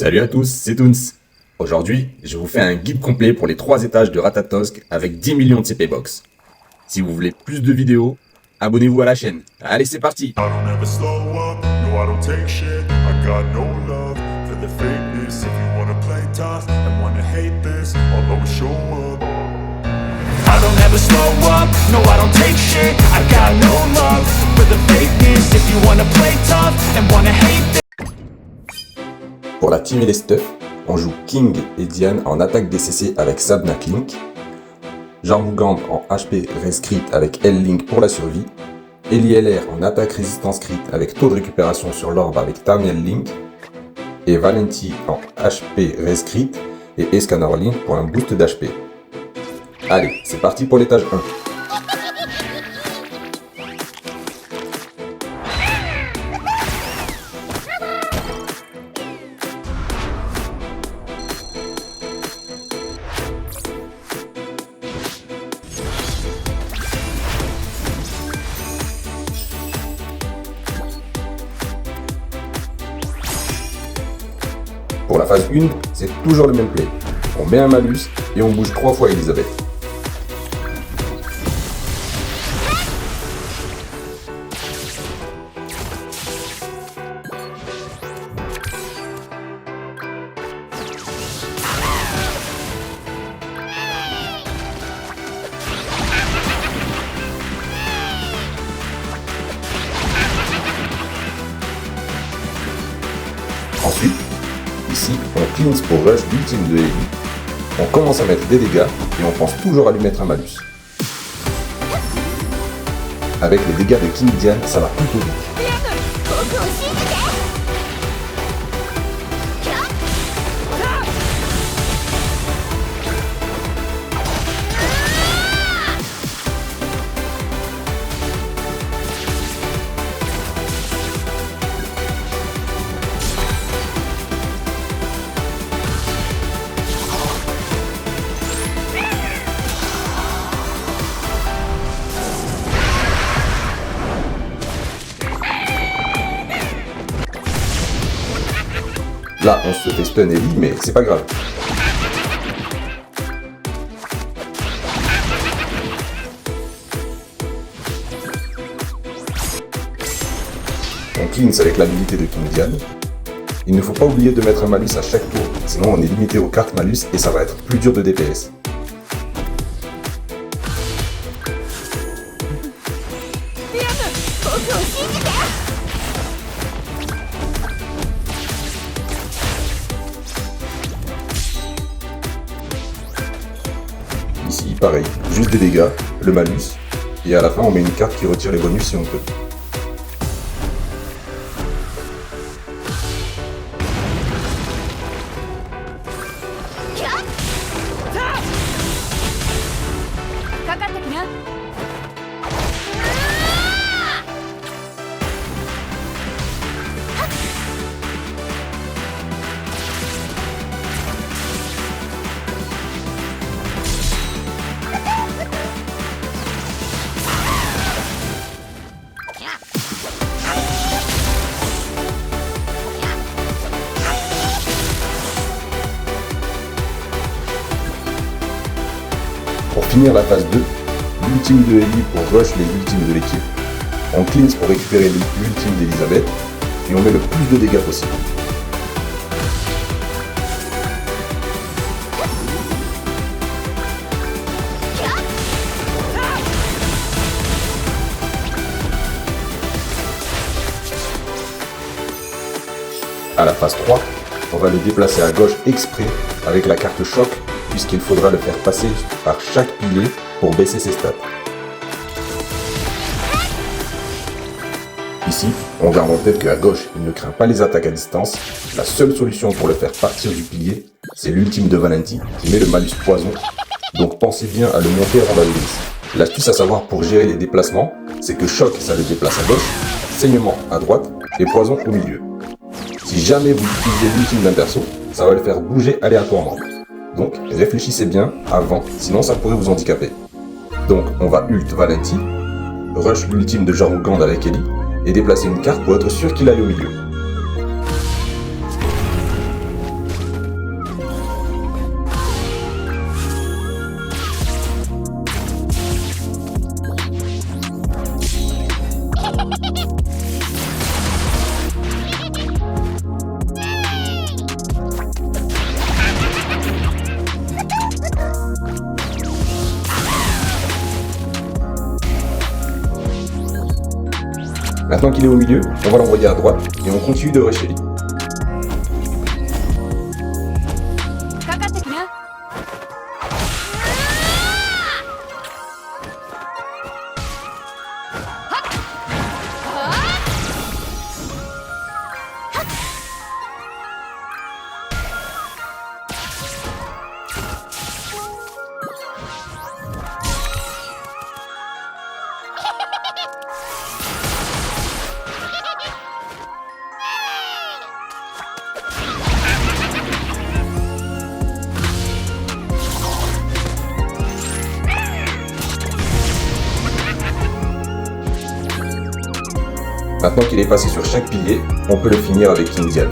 Salut à tous, c'est Toons. Aujourd'hui, je vous fais un guide complet pour les 3 étages de Ratatosk avec 10 millions de CP Box. Si vous voulez plus de vidéos, abonnez-vous à la chaîne. Allez, c'est parti! I don't ever slow up, no I don't take shit. I got no love for the fakeness. If you wanna play tough and wanna hate this, I'll always show up. I don't ever slow up, no I don't take shit. I got no love for the fakeness. If you wanna play tough and wanna hate this. Pour la team et les stuffs, on joue King et Diane en attaque DCC avec Sabna Klink, Jarmugand en HP Res Crit avec L-Link pour la survie, Ellie LR en attaque résistance crit avec taux de récupération sur l'orbe avec Tarniel Link, et Valenti en HP Res Crit et Escanor Link pour un boost d'HP. Allez, c'est parti pour l'étage 1. Pour la phase 1, c'est toujours le même play. On met un malus et on bouge 3 fois Elisabeth. Ensuite, ici, on cleanse pour rush l'ultime de Ellie. On commence à mettre des dégâts et on pense toujours à lui mettre un malus. Avec les dégâts de King Diane, ça va plutôt vite. Là, on se fait stun Ellie, mais c'est pas grave. On cleanse avec l'habilité de King Diane. Il ne faut pas oublier de mettre un malus à chaque tour, sinon on est limité aux cartes malus et ça va être plus dur de DPS. Ici, pareil, juste des dégâts, le malus, et à la fin on met une carte qui retire les bonus si on peut. Pour finir la phase 2, l'ultime de Ellie pour rush les ultimes de l'équipe. On cleanse pour récupérer l'ultime d'Elisabeth et on met le plus de dégâts possible. À la phase 3, on va le déplacer à gauche exprès avec la carte choc puisqu'il faudra le faire passer par chaque pilier pour baisser ses stats. Ici, on garde en tête qu'à gauche, il ne craint pas les attaques à distance. La seule solution pour le faire partir du pilier, c'est l'ultime de Valenti qui met le malus poison, donc pensez bien à le monter avant d'aller ici. L'astuce à savoir pour gérer les déplacements, c'est que choc ça le déplace à gauche, saignement à droite et poison au milieu. Si jamais vous utilisez l'ultime d'un perso, ça va le faire bouger aléatoirement. Donc réfléchissez bien avant, sinon ça pourrait vous handicaper. Donc on va ult Valenti, rush l'ultime de Jarmugand avec Ellie, et déplacer une carte pour être sûr qu'il aille au milieu. Maintenant qu'il est au milieu, on va l'envoyer à droite et on continue de rusher lui. かかってきな。 Maintenant qu'il est passé sur chaque pilier, on peut le finir avec King Dian.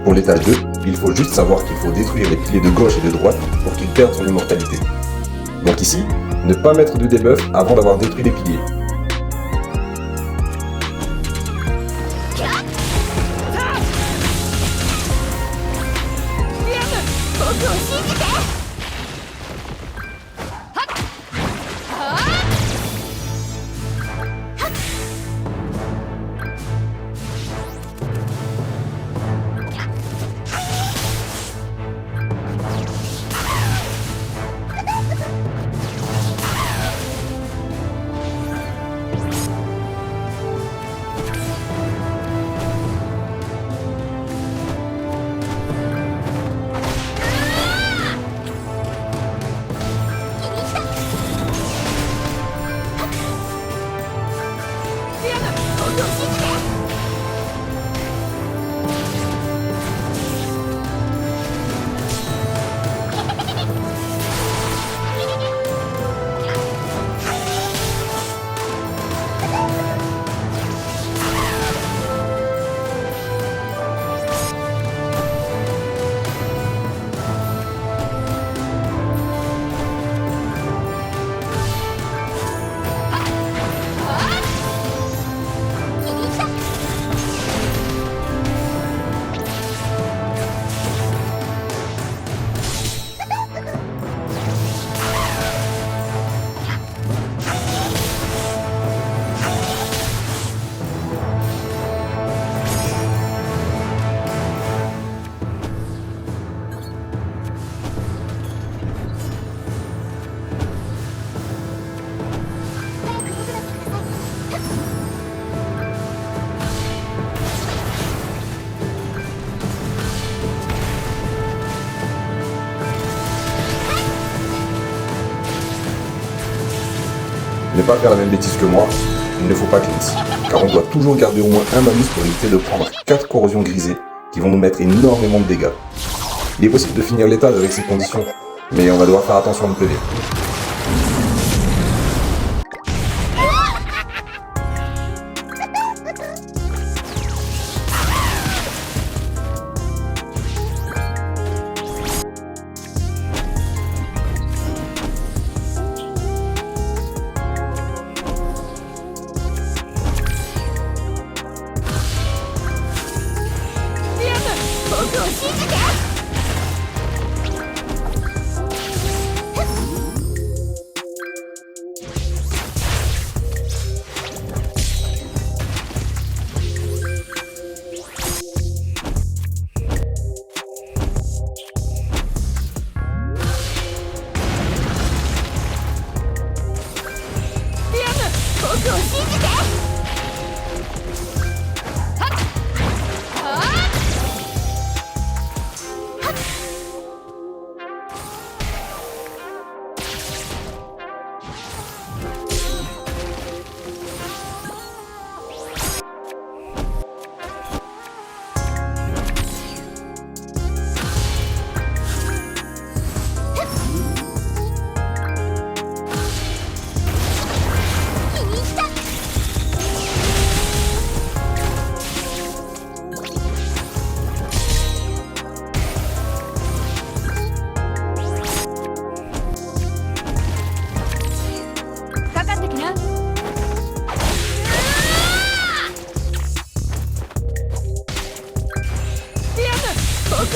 Pour l'étage 2, il faut juste savoir qu'il faut détruire les piliers de gauche et de droite pour qu'il perde son immortalité. Donc ici, ne pas mettre de debuff avant d'avoir détruit les piliers. Ne pas faire la même bêtise que moi, il ne faut pas cleanse, car on doit toujours garder au moins un malus pour éviter de prendre 4 corrosions grisées qui vont nous mettre énormément de dégâts. Il est possible de finir l'étage avec ces conditions, mais on va devoir faire attention à ne PV.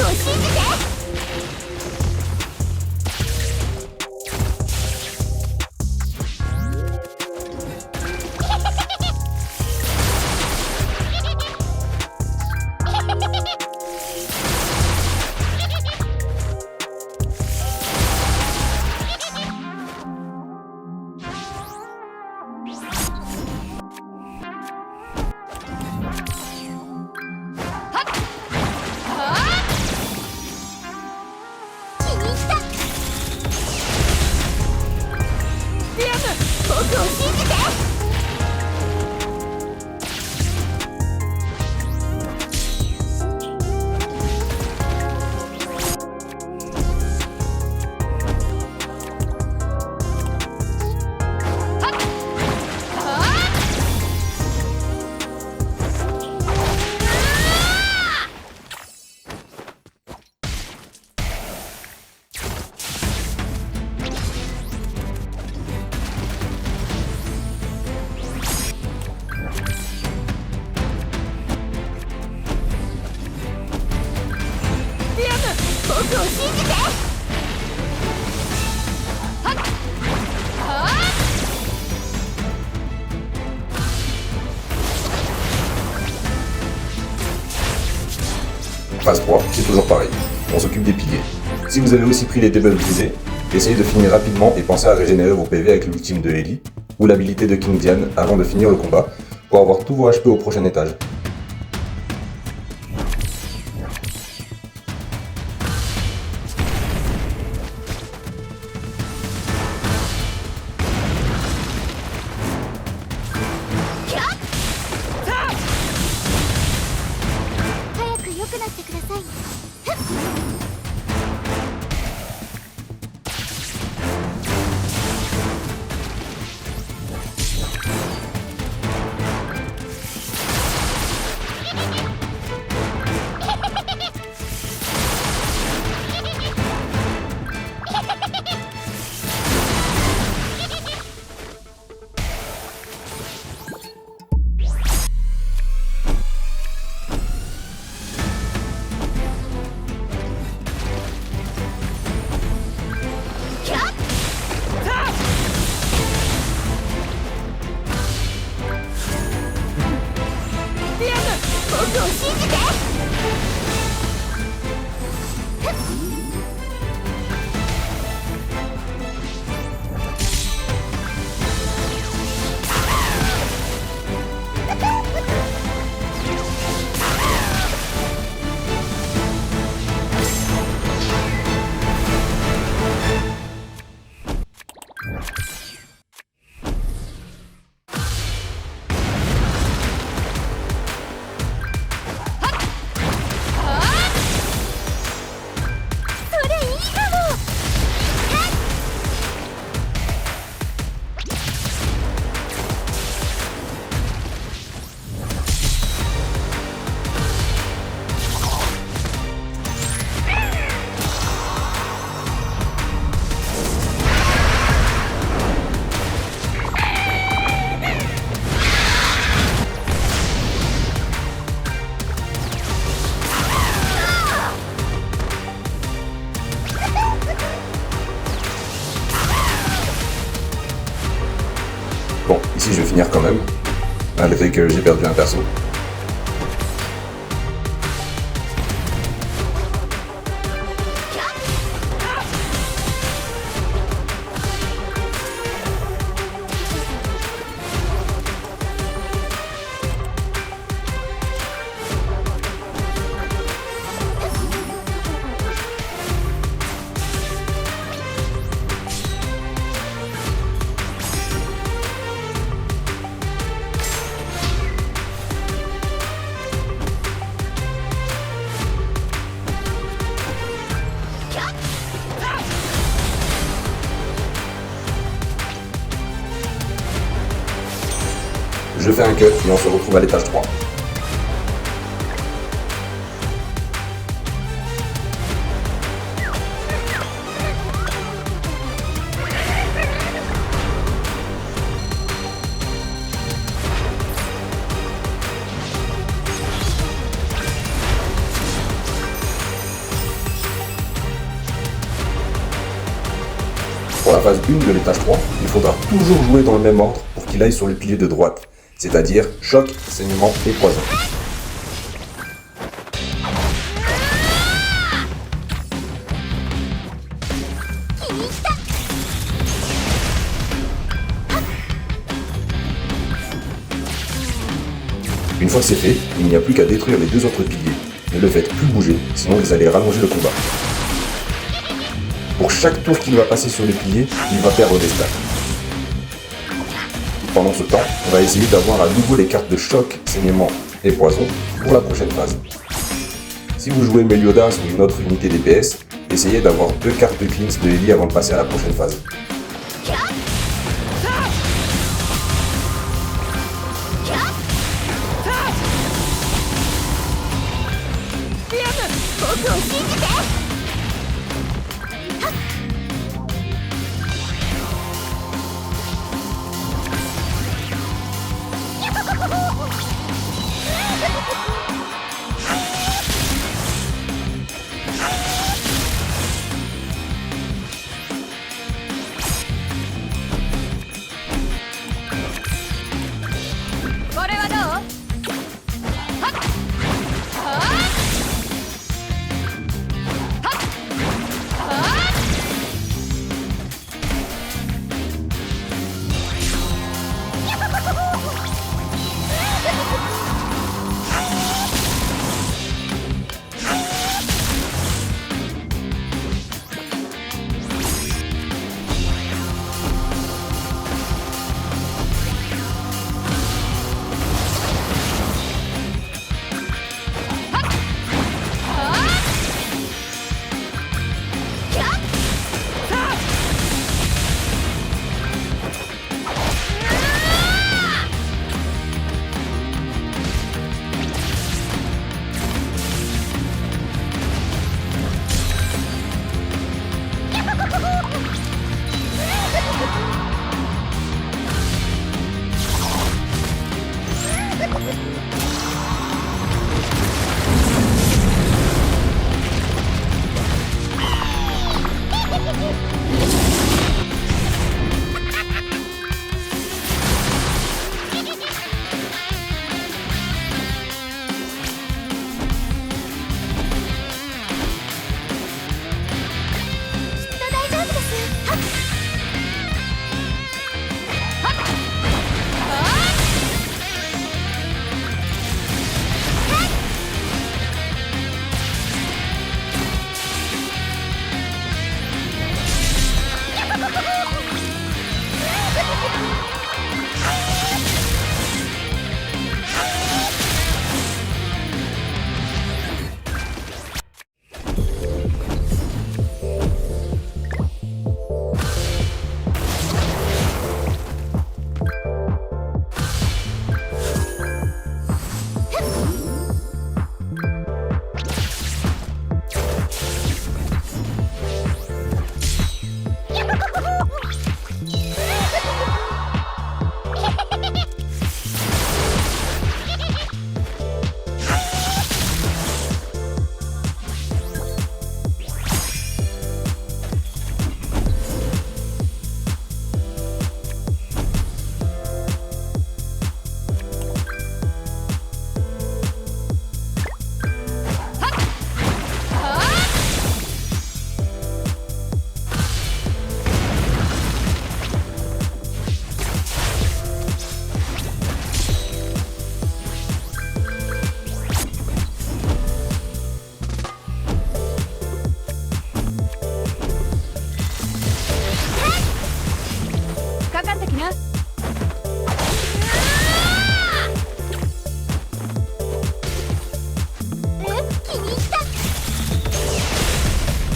僕を信じて。僕を信じて。僕を信じて。Phase 3, c'est toujours pareil. On s'occupe des piliers. Si vous avez aussi pris les debuffs brisés, essayez de finir rapidement et pensez à régénérer vos PV avec l'ultime de Ellie ou l'habilité de King Diane avant de finir le combat pour avoir tous vos HP au prochain étage. Bon, ici je vais finir quand même, malgré que j'ai perdu un perso. Je fais un cut et on se retrouve à l'étage 3. Pour la phase 1 de l'étage 3, il faudra toujours jouer dans le même ordre pour qu'il aille sur le pilier de droite, c'est-à-dire choc, saignement et poison. Une fois que c'est fait, il n'y a plus qu'à détruire les 2 autres piliers. Ne le faites plus bouger, sinon vous allez rallonger le combat. Pour chaque tour qu'il va passer sur les piliers, il va perdre des stats. Pendant ce temps, on va essayer d'avoir à nouveau les cartes de choc, saignement et poison pour la prochaine phase. Si vous jouez Meliodas ou une autre unité DPS, essayez d'avoir 2 cartes de cleanse de Ellie avant de passer à la prochaine phase.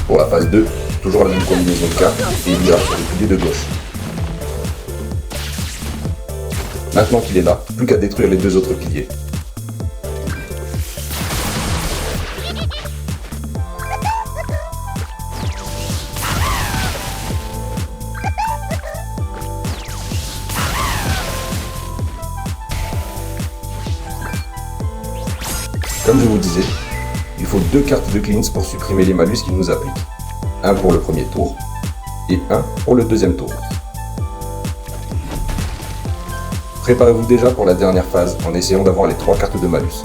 Pour la phase 2, toujours la même combinaison de cartes et il ira sur le pilier de gauche. Maintenant qu'il est là, plus qu'à détruire les 2 autres piliers. Comme je vous disais, il faut 2 cartes de cleanse pour supprimer les malus qu'il nous applique. Un pour le premier tour et 1 pour le deuxième tour. Préparez-vous déjà pour la dernière phase en essayant d'avoir les 3 cartes de malus.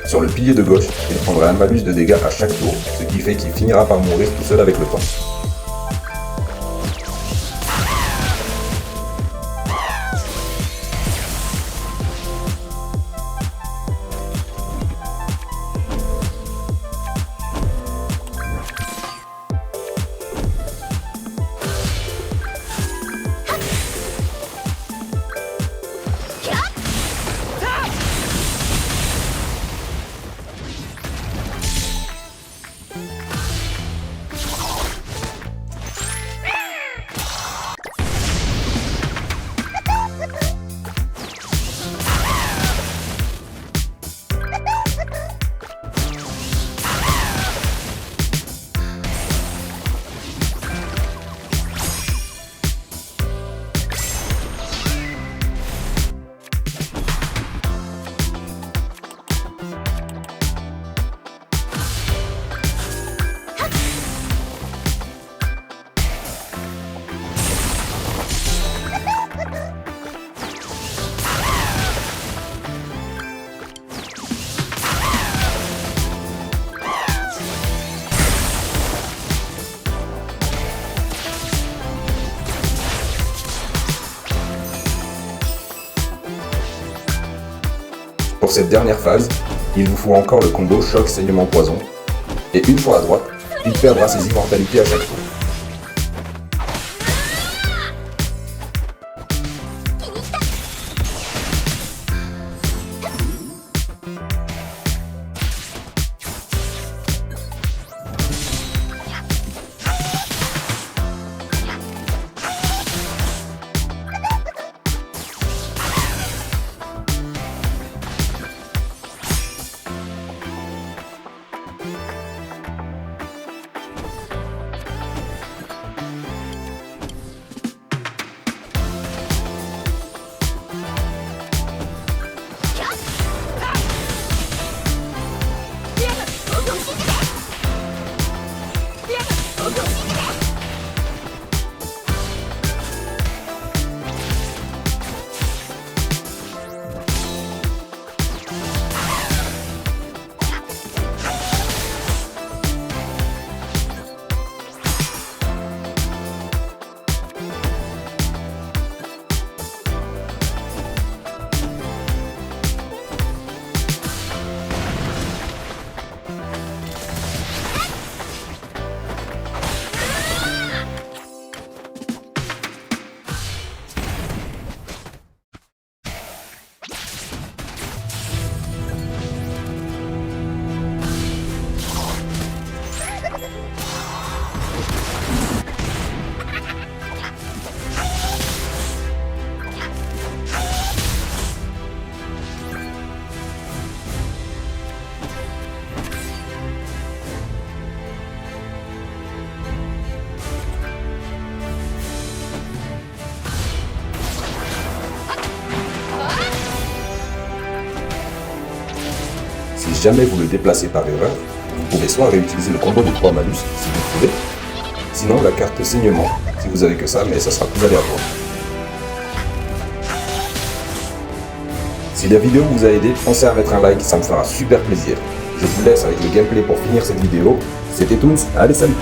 Sur le pilier de gauche, il prendra un malus de dégâts à chaque tour, ce qui fait qu'il finira par mourir tout seul avec le temps. Pour cette dernière phase, il vous faut encore le combo choc saignement poison, et une fois à droite, il perdra ses immortalités à chaque tour. Si jamais vous le déplacez par erreur, vous pouvez soit réutiliser le combo de 3 malus si vous pouvez, sinon la carte saignement si vous avez que ça, mais ça sera plus aléatoire. Si la vidéo vous a aidé, pensez à mettre un like, ça me fera super plaisir. Je vous laisse avec le gameplay pour finir cette vidéo. C'était Toons, allez salut!